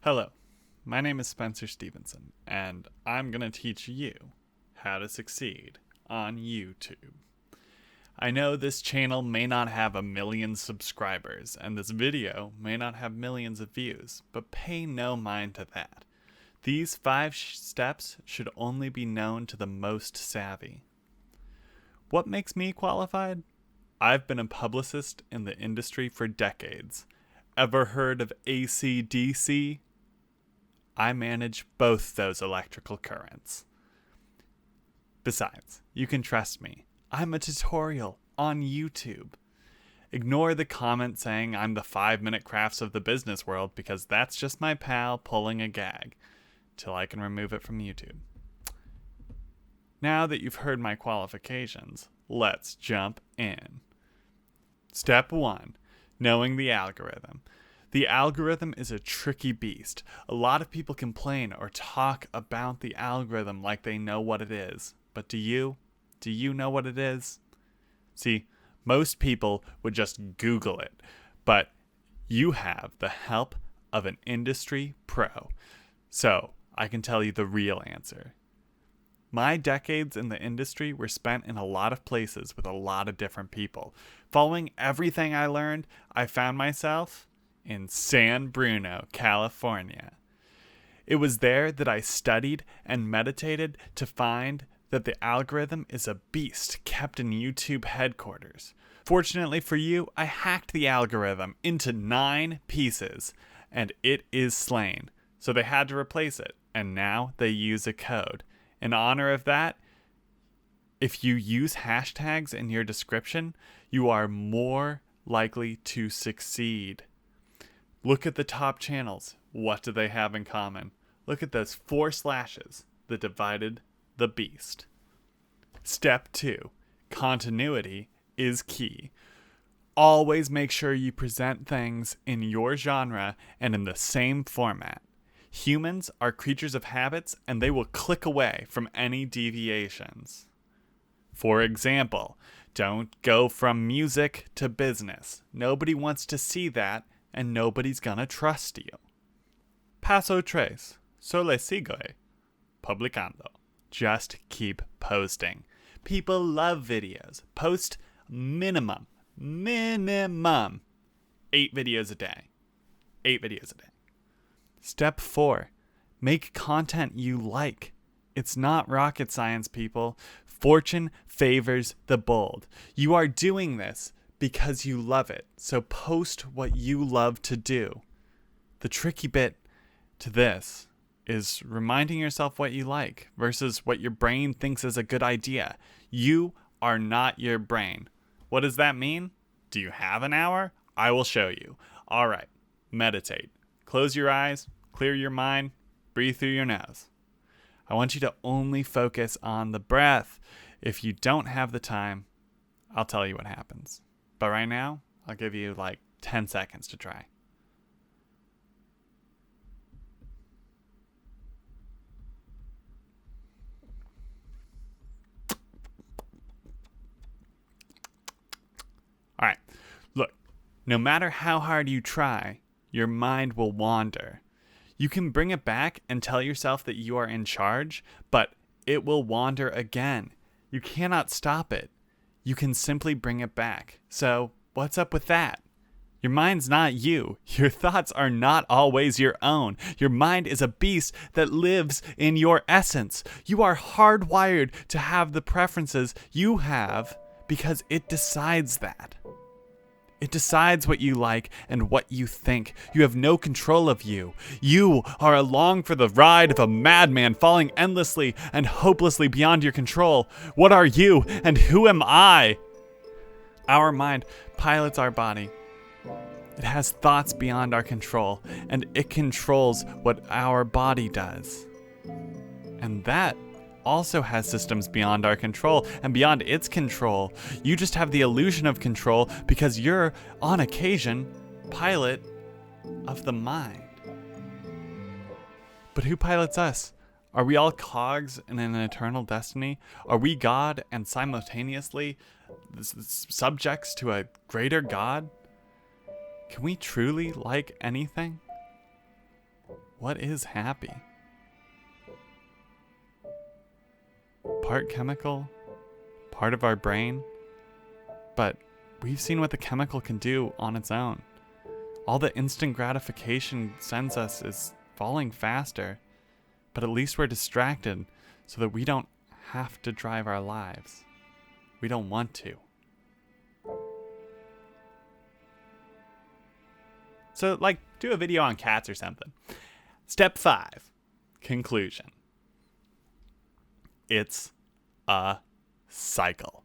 Hello, my name is Spencer Stevenson, and I'm going to teach you how to succeed on YouTube. I know this channel may not have 1 million subscribers, and this video may not have millions of views, but pay no mind to that. These 5 steps should only be known to the most savvy. What makes me qualified? I've been a publicist in the industry for decades. Ever heard of AC/DC? I manage both those electrical currents. Besides, you can trust me. I'm a tutorial on YouTube. Ignore the comment saying I'm the 5-minute crafts of the business world, because that's just my pal pulling a gag till I can remove it from YouTube. Now that you've heard my qualifications, let's jump in. Step 1. Knowing the algorithm. The algorithm is a tricky beast. A lot of people complain or talk about the algorithm like they know what it is. But do you? Do you know what it is? See, most people would just Google it, but you have the help of an industry pro. So I can tell you the real answer. My decades in the industry were spent in a lot of places with a lot of different people. Following everything I learned, I found myself in San Bruno, California. It was there that I studied and meditated to find that the algorithm is a beast kept in YouTube headquarters. Fortunately for you, I hacked the algorithm into 9 pieces, and it is slain. So they had to replace it, and now they use a code. In honor of that, if you use hashtags in your description, you are more likely to succeed. Look at the top channels. What do they have in common? Look at those 4 slashes that divided the beast. Step 2. Continuity is key. Always make sure you present things in your genre and in the same format. Humans are creatures of habits, and they will click away from any deviations. For example, don't go from music to business. Nobody wants to see that, and nobody's gonna trust you. Paso tres. Solo sigue publicando. Just keep posting. People love videos. Post minimum 8 videos a day. 8 videos a day. Step 4. Make content you like. It's not rocket science, people. Fortune favors the bold. You are doing this because you love it. So post what you love to do. The tricky bit to this is reminding yourself what you like versus what your brain thinks is a good idea. You are not your brain. What does that mean? Do you have an hour? I will show you. All right, meditate. Close your eyes, clear your mind, breathe through your nose. I want you to only focus on the breath. If you don't have the time, I'll tell you what happens. But right now, I'll give you like 10 seconds to try. All right, look, no matter how hard you try, your mind will wander. You can bring it back and tell yourself that you are in charge, but it will wander again. You cannot stop it. You can simply bring it back. So, what's up with that? Your mind's not you. Your thoughts are not always your own. Your mind is a beast that lives in your essence. You are hardwired to have the preferences you have because it decides that. It decides what you like and what you think. You have no control of you. You are along for the ride of a madman falling endlessly and hopelessly beyond your control. What are you and who am I? Our mind pilots our body. It has thoughts beyond our control, and it controls what our body does. And that also has systems beyond our control, and beyond its control. You just have the illusion of control because you're, on occasion, pilot of the mind. But who pilots us? Are we all cogs in an eternal destiny? Are we God and simultaneously subjects to a greater God? Can we truly like anything? What is happy? Part chemical, part of our brain, but we've seen what the chemical can do on its own. All the instant gratification sends us is falling faster, but at least we're distracted so that we don't have to drive our lives. We don't want to. So, like, do a video on cats or something. Step 5, conclusion. It's a cycle.